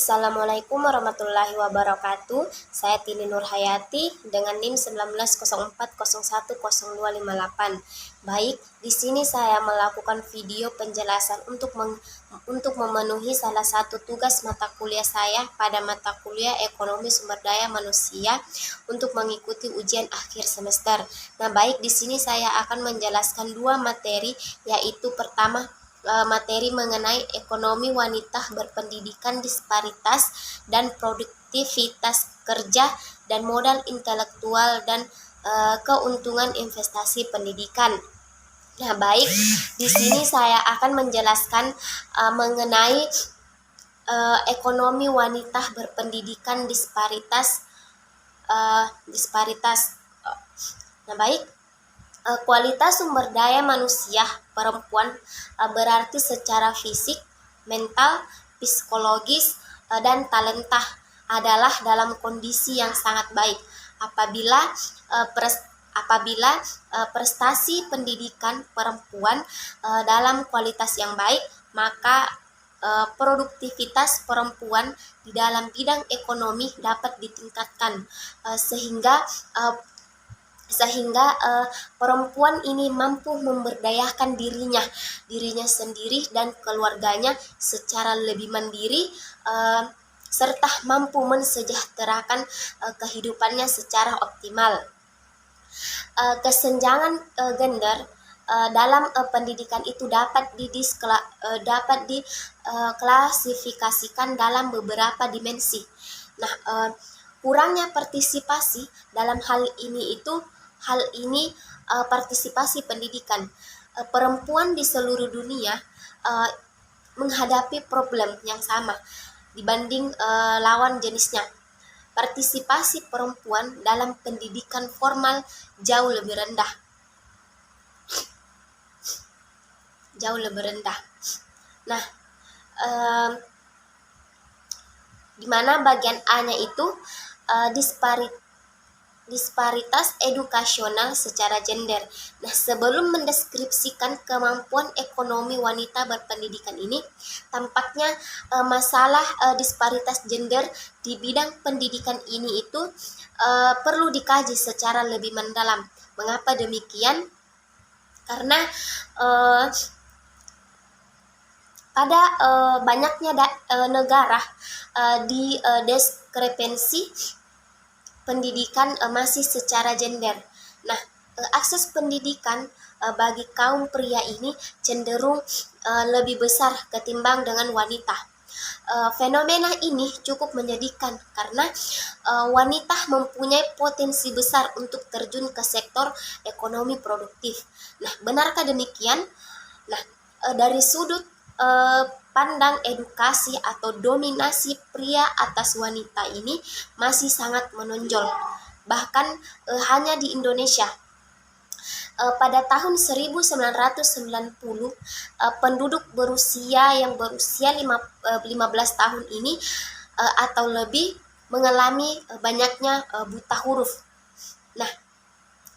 Assalamualaikum warahmatullahi wabarakatuh. Saya Tini Nurhayati dengan NIM 1904010258. Baik, di sini saya melakukan video penjelasan untuk memenuhi salah satu tugas mata kuliah saya pada mata kuliah Ekonomi Sumber Daya Manusia untuk mengikuti ujian akhir semester. Nah, baik, di sini saya akan menjelaskan dua materi, yaitu pertama materi mengenai ekonomi wanita berpendidikan, disparitas dan produktivitas kerja, dan modal intelektual dan keuntungan investasi pendidikan. Nah, baik, di sini saya akan menjelaskan mengenai ekonomi wanita berpendidikan, disparitas. Nah, baik, kualitas sumber daya manusia perempuan berarti secara fisik, mental, psikologis, dan talenta adalah dalam kondisi yang sangat baik. Apabila prestasi pendidikan perempuan dalam kualitas yang baik, maka produktivitas perempuan di dalam bidang ekonomi dapat ditingkatkan sehingga perempuan ini mampu memberdayakan dirinya sendiri dan keluarganya secara lebih mandiri, serta mampu mensejahterakan kehidupannya secara optimal. Kesenjangan gender dalam pendidikan itu dapat diklasifikasikan dalam beberapa dimensi. Nah, kurangnya partisipasi dalam hal ini partisipasi pendidikan. Perempuan di seluruh dunia menghadapi problem yang sama dibanding lawan jenisnya. Partisipasi perempuan dalam pendidikan formal jauh lebih rendah. Nah, di mana bagian A-nya itu disparitas edukasional secara gender. Nah, sebelum mendeskripsikan kemampuan ekonomi wanita berpendidikan ini, tampaknya masalah disparitas gender di bidang pendidikan ini itu perlu dikaji secara lebih mendalam. Mengapa demikian? Karena pada banyaknya negara di diskrepensi pendidikan masih secara gender. Nah, akses pendidikan bagi kaum pria ini cenderung lebih besar ketimbang dengan wanita. Fenomena ini cukup menyedihkan karena wanita mempunyai potensi besar untuk terjun ke sektor ekonomi produktif. Nah, benarkah demikian? Nah, dari sudut pandang edukasi atau dominasi pria atas wanita ini masih sangat menonjol, bahkan hanya di Indonesia. Pada tahun 1990, penduduk berusia 15 tahun ini atau lebih mengalami banyaknya buta huruf. Nah,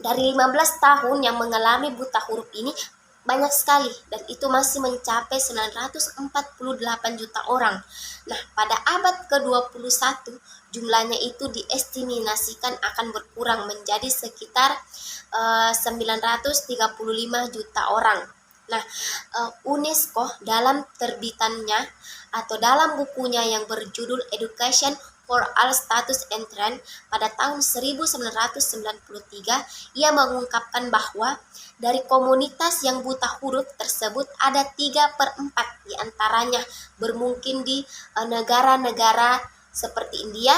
dari 15 tahun yang mengalami buta huruf ini banyak sekali, dan itu masih mencapai 948 juta orang. Nah, pada abad ke-21 jumlahnya itu diestimasikan akan berkurang menjadi sekitar 935 juta orang. Nah, UNESCO dalam terbitannya atau dalam bukunya yang berjudul Education for All Status and Trend pada tahun 1993, ia mengungkapkan bahwa dari komunitas yang buta huruf tersebut ada 3/4 diantaranya bermukim di negara-negara seperti India,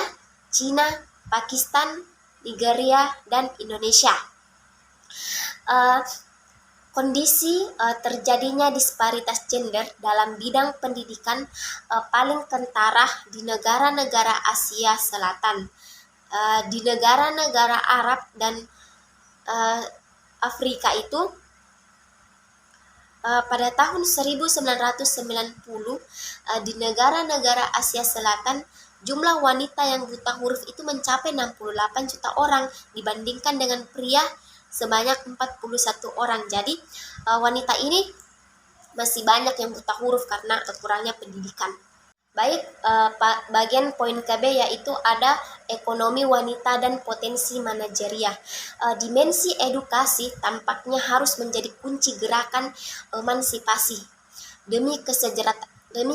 Cina, Pakistan, Nigeria, dan Indonesia. Kondisi terjadinya disparitas gender dalam bidang pendidikan paling kentara di negara-negara Asia Selatan, di negara-negara Arab dan Afrika itu. Pada tahun 1990 di negara-negara Asia Selatan jumlah wanita yang buta huruf itu mencapai 68 juta orang dibandingkan dengan pria sebanyak 41 orang. Jadi wanita ini masih banyak yang buta huruf karena kurangnya pendidikan. Baik, bagian poin KB yaitu ada ekonomi wanita dan potensi manajerial. Dimensi edukasi tampaknya harus menjadi kunci gerakan emansipasi demi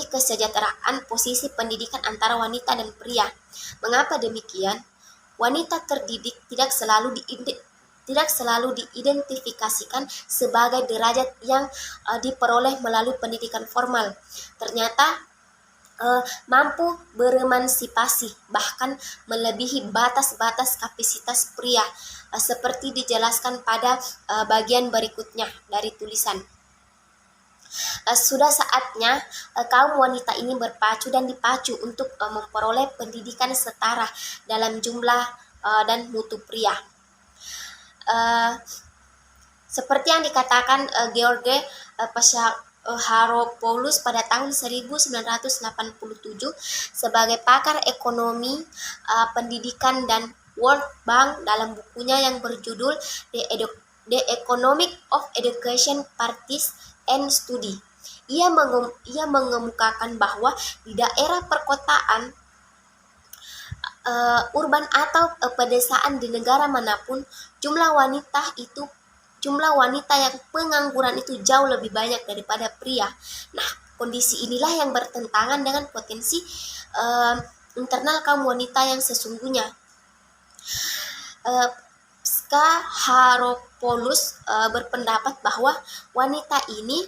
kesejahteraan posisi pendidikan antara wanita dan pria. Mengapa demikian? Wanita terdidik tidak selalu diidentifikasikan sebagai derajat yang diperoleh melalui pendidikan formal. Ternyata mampu beremansipasi bahkan melebihi batas-batas kapasitas pria, seperti dijelaskan pada bagian berikutnya dari tulisan. Sudah saatnya kaum wanita ini berpacu dan dipacu untuk memperoleh pendidikan setara dalam jumlah dan mutu pria. Seperti yang dikatakan George Haropoulos pada tahun 1987 sebagai pakar ekonomi pendidikan dan World Bank dalam bukunya yang berjudul The Economic of Education Practice and Study. Ia mengemukakan bahwa di daerah perkotaan, urban atau pedesaan di negara manapun, jumlah wanita yang pengangguran itu jauh lebih banyak daripada pria. Nah, kondisi inilah yang bertentangan dengan potensi internal kaum wanita yang sesungguhnya. Ska Haropoulos berpendapat bahwa wanita ini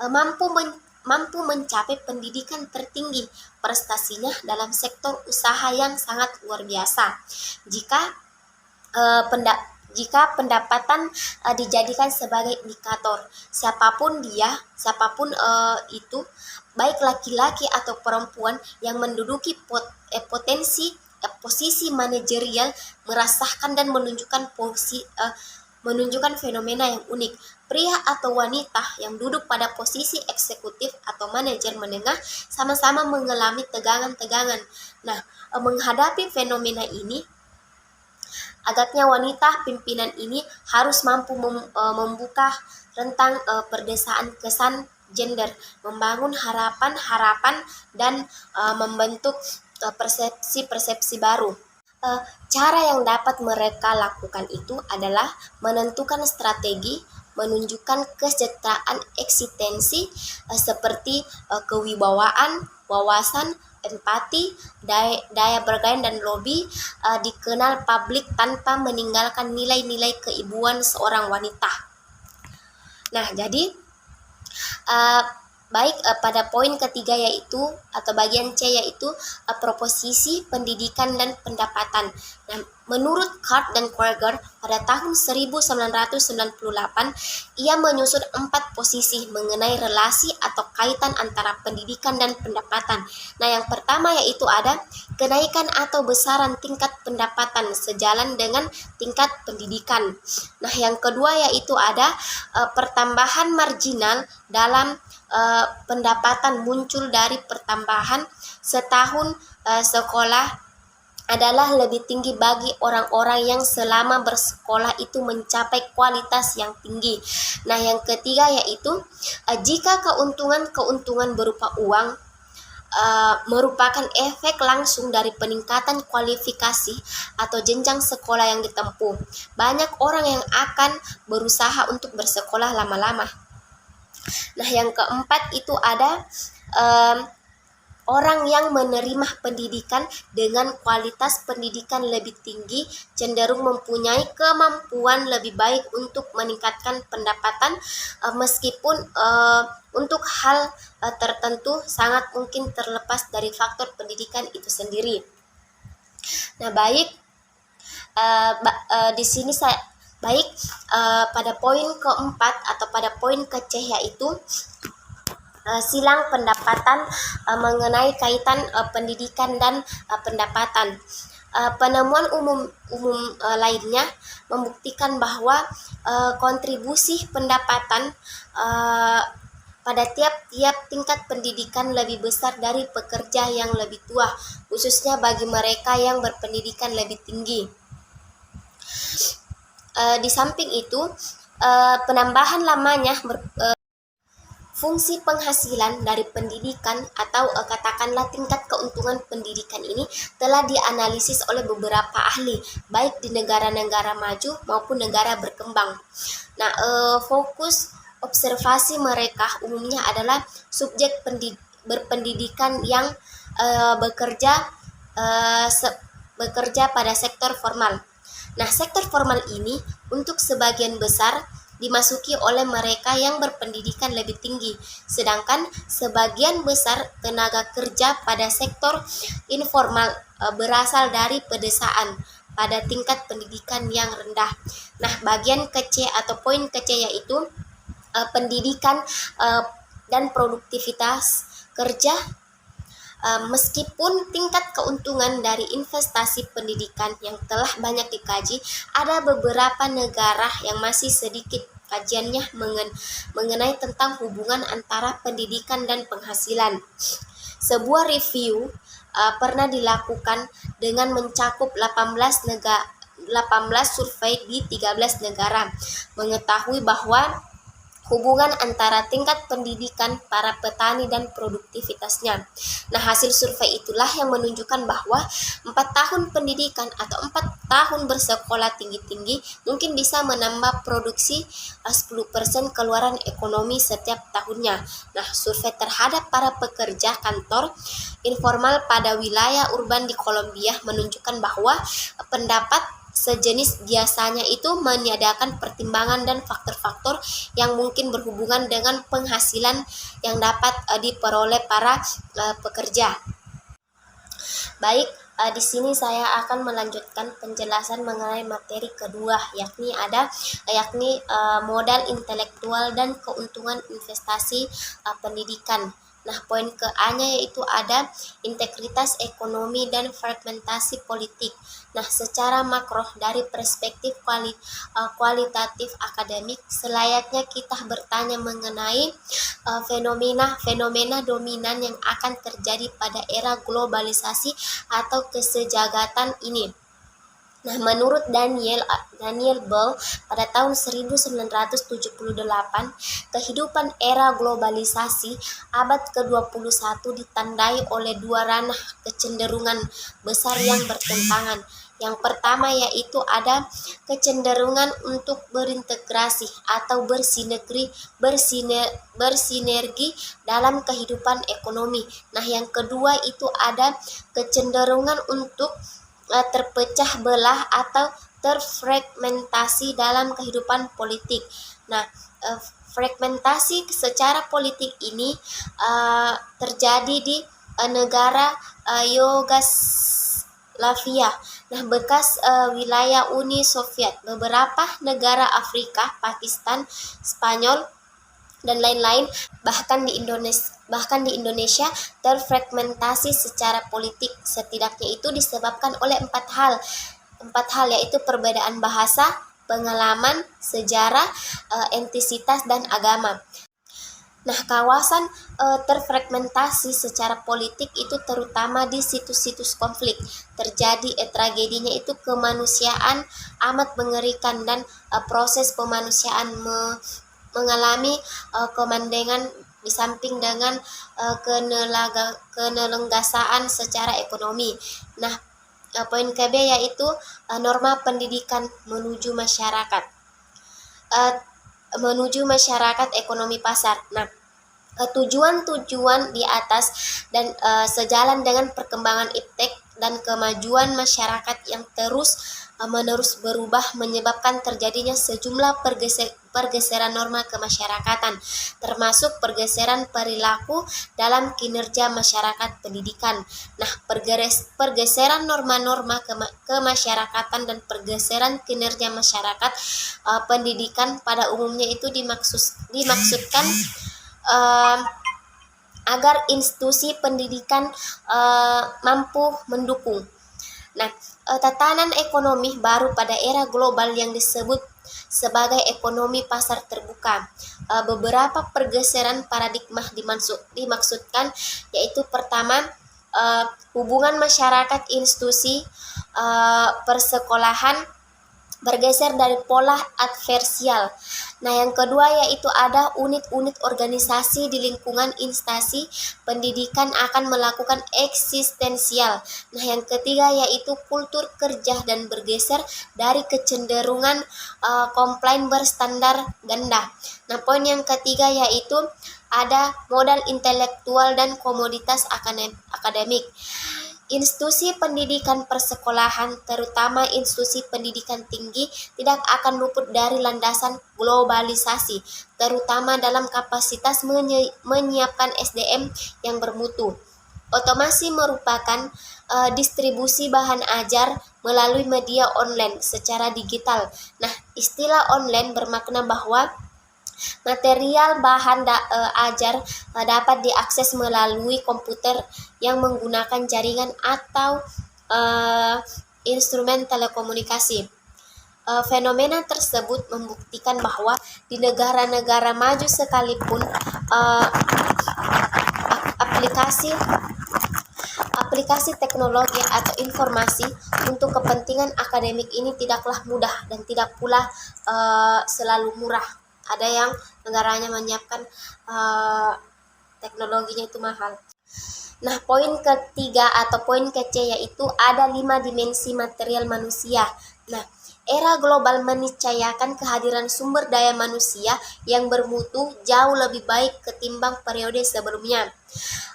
mampu mencapai pendidikan tertinggi prestasinya dalam sektor usaha yang sangat luar biasa jika pendapatan dijadikan sebagai indikator. Siapapun itu, baik laki-laki atau perempuan yang menduduki posisi manajerial, merasakan dan menunjukkan fenomena yang unik. Pria atau wanita yang duduk pada posisi eksekutif atau manajer menengah sama-sama mengalami tegangan-tegangan. Nah, menghadapi fenomena ini, agaknya wanita pimpinan ini harus mampu membuka rentang perdesaan kesan gender, membangun harapan-harapan, dan membentuk persepsi-persepsi baru. Cara yang dapat mereka lakukan itu adalah menentukan strategi, menunjukkan kesejahteraan eksistensi seperti kewibawaan, wawasan, empati, daya bergain dan lobby dikenal publik tanpa meninggalkan nilai-nilai keibuan seorang wanita. Nah, jadi pada poin ketiga yaitu atau bagian C yaitu proposisi pendidikan dan pendapatan. Nah, menurut Card dan Kroeger pada tahun 1998 ia menyusun 4 posisi mengenai relasi atau kaitan antara pendidikan dan pendapatan. Nah, yang pertama yaitu ada kenaikan atau besaran tingkat pendapatan sejalan dengan tingkat pendidikan. Nah, yang kedua yaitu ada pertambahan marginal dalam pendapatan muncul dari pertambahan setahun sekolah adalah lebih tinggi bagi orang-orang yang selama bersekolah itu mencapai kualitas yang tinggi. Nah, yang ketiga yaitu jika keuntungan berupa uang merupakan efek langsung dari peningkatan kualifikasi atau jenjang sekolah yang ditempuh, banyak orang yang akan berusaha untuk bersekolah lama-lama. Nah, yang keempat itu ada orang yang menerima pendidikan dengan kualitas pendidikan lebih tinggi cenderung mempunyai kemampuan lebih baik untuk meningkatkan pendapatan, meskipun untuk hal tertentu sangat mungkin terlepas dari faktor pendidikan itu sendiri. Nah, di sini pada poin keempat atau pada poin ke-C yaitu silang pendapatan mengenai kaitan pendidikan dan pendapatan. Penemuan umum lainnya membuktikan bahwa kontribusi pendapatan pada tiap-tiap tingkat pendidikan lebih besar dari pekerja yang lebih tua, khususnya bagi mereka yang berpendidikan lebih tinggi. Di samping itu, penambahan lamanya Fungsi penghasilan dari pendidikan atau katakanlah tingkat keuntungan pendidikan ini telah dianalisis oleh beberapa ahli, baik di negara-negara maju maupun negara berkembang. Nah, fokus observasi mereka umumnya adalah subjek berpendidikan yang bekerja pada sektor formal. Nah, sektor formal ini untuk sebagian besar dimasuki oleh mereka yang berpendidikan lebih tinggi, sedangkan sebagian besar tenaga kerja pada sektor informal berasal dari pedesaan pada tingkat pendidikan yang rendah. Nah, bagian kecil atau poin kecil yaitu pendidikan dan produktivitas kerja. Meskipun tingkat keuntungan dari investasi pendidikan yang telah banyak dikaji, ada beberapa negara yang masih sedikit kajiannya mengenai tentang hubungan antara pendidikan dan penghasilan. Sebuah review pernah dilakukan dengan mencakup 18 survei di 13 negara, mengetahui bahwa hubungan antara tingkat pendidikan para petani dan produktivitasnya. Nah, hasil survei itulah yang menunjukkan bahwa 4 tahun pendidikan atau 4 tahun bersekolah tinggi-tinggi mungkin bisa menambah produksi 10% keluaran ekonomi setiap tahunnya. Nah, survei terhadap para pekerja kantor informal pada wilayah urban di Kolombia menunjukkan bahwa pendapat sejenis biasanya itu meniadakan pertimbangan dan faktor-faktor yang mungkin berhubungan dengan penghasilan yang dapat diperoleh para pekerja. Baik, di sini saya akan melanjutkan penjelasan mengenai materi kedua, yakni modal intelektual dan keuntungan investasi pendidikan. Nah, poin ke-A-nya yaitu ada integritas ekonomi dan fragmentasi politik. Nah, secara makro dari perspektif kualitatif akademik, selayaknya kita bertanya mengenai fenomena dominan yang akan terjadi pada era globalisasi atau kesejahteraan ini. Nah, menurut Daniel Bell pada tahun 1978, kehidupan era globalisasi abad ke-21 ditandai oleh dua ranah kecenderungan besar yang bertentangan. Yang pertama yaitu ada kecenderungan untuk berintegrasi atau bersinergi dalam kehidupan ekonomi. Nah, yang kedua itu ada kecenderungan untuk terpecah belah atau terfragmentasi dalam kehidupan politik. Nah, fragmentasi secara politik ini terjadi di negara Yugoslavia, bekas wilayah Uni Soviet, beberapa negara Afrika, Pakistan, Spanyol, dan lain-lain, bahkan di Indonesia terfragmentasi secara politik. Setidaknya itu disebabkan oleh empat hal yaitu perbedaan bahasa, pengalaman, sejarah, etnisitas, dan agama. Nah, kawasan terfragmentasi secara politik itu terutama di situs-situs konflik. Terjadi tragedinya itu kemanusiaan amat mengerikan, dan proses kemanusiaan mengalami kemandengan di samping dengan kenelenggasaan secara ekonomi. Nah, poin KB yaitu norma pendidikan menuju masyarakat ekonomi pasar. Nah, tujuan di atas dan sejalan dengan perkembangan iptek dan kemajuan masyarakat yang terus-menerus berubah menyebabkan terjadinya sejumlah pergeseran norma kemasyarakatan, termasuk pergeseran perilaku dalam kinerja masyarakat pendidikan. Nah, pergeseran norma-norma kemasyarakatan dan pergeseran kinerja masyarakat pendidikan pada umumnya itu dimaksudkan agar institusi pendidikan mampu mendukung. Nah, tatanan ekonomi baru pada era global yang disebut sebagai ekonomi pasar terbuka. Beberapa pergeseran paradigma dimaksudkan, yaitu pertama, hubungan masyarakat institusi persekolahan bergeser dari pola adversial. Nah, yang kedua yaitu ada unit-unit organisasi di lingkungan instansi pendidikan akan melakukan eksistensial. Nah, yang ketiga yaitu kultur kerja dan bergeser dari kecenderungan komplain berstandar ganda. Nah, poin yang ketiga yaitu ada modal intelektual dan komoditas akademik. Institusi pendidikan persekolahan, terutama institusi pendidikan tinggi, tidak akan luput dari landasan globalisasi, terutama dalam kapasitas menyiapkan SDM yang bermutu. Otomasi merupakan distribusi bahan ajar melalui media online secara digital. Nah, istilah online bermakna bahwa material bahan ajar dapat diakses melalui komputer yang menggunakan jaringan atau instrumen telekomunikasi. Fenomena tersebut membuktikan bahwa di negara-negara maju sekalipun aplikasi teknologi atau informasi untuk kepentingan akademik ini tidaklah mudah dan tidak pula selalu murah. Ada yang negaranya menyiapkan teknologinya itu mahal. Nah, poin ketiga atau poin kece yaitu ada 5 dimensi material manusia. Nah, era global meniscayakan kehadiran sumber daya manusia yang bermutu jauh lebih baik ketimbang periode sebelumnya.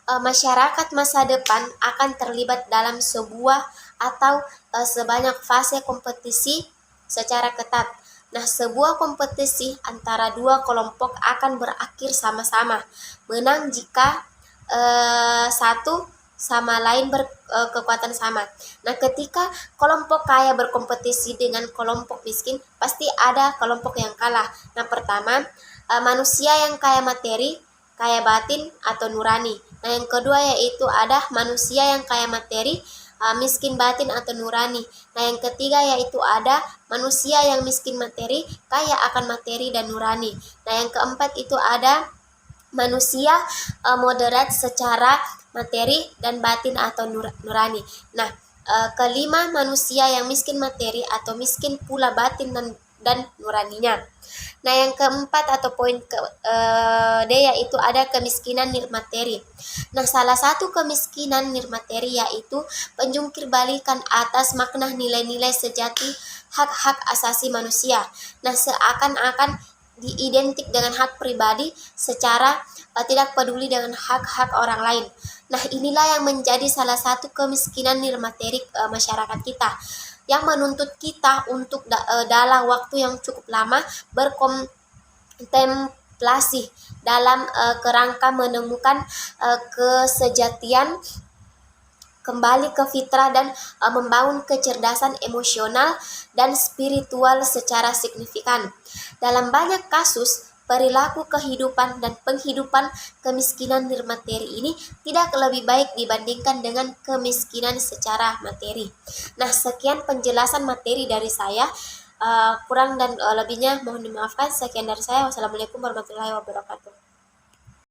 Masyarakat masa depan akan terlibat dalam sebuah atau sebanyak fase kompetisi secara ketat. Nah, sebuah kompetisi antara dua kelompok akan berakhir sama-sama menang jika satu sama lain berkekuatan sama. Nah, ketika kelompok kaya berkompetisi dengan kelompok miskin, pasti ada kelompok yang kalah. Nah, pertama, manusia yang kaya materi, kaya batin atau nurani. Nah, yang kedua yaitu ada manusia yang kaya materi, miskin batin atau nurani. Nah, yang ketiga yaitu ada manusia yang miskin materi, kaya akan materi dan nurani. Nah, yang keempat itu ada manusia moderat secara materi dan batin atau nurani. Nah, kelima manusia yang miskin materi atau miskin pula batin dan nuraninya. Nah, yang keempat atau poin D yaitu ada kemiskinan nirmateri. Nah, salah satu kemiskinan nirmateri yaitu penjungkir-balikan atas makna nilai-nilai sejati hak-hak asasi manusia. Nah, seakan-akan diidentik dengan hak pribadi secara tidak peduli dengan hak-hak orang lain. Nah, inilah yang menjadi salah satu kemiskinan nirmateri masyarakat kita, yang menuntut kita untuk dalam waktu yang cukup lama berkontemplasi dalam kerangka menemukan kesejatian, kembali ke fitrah dan membangun kecerdasan emosional dan spiritual secara signifikan. Dalam banyak kasus, perilaku kehidupan dan penghidupan kemiskinan nirmateri ini tidak lebih baik dibandingkan dengan kemiskinan secara materi. Nah, sekian penjelasan materi dari saya. Kurang dan lebihnya mohon dimaafkan. Sekian dari saya. Wassalamualaikum warahmatullahi wabarakatuh.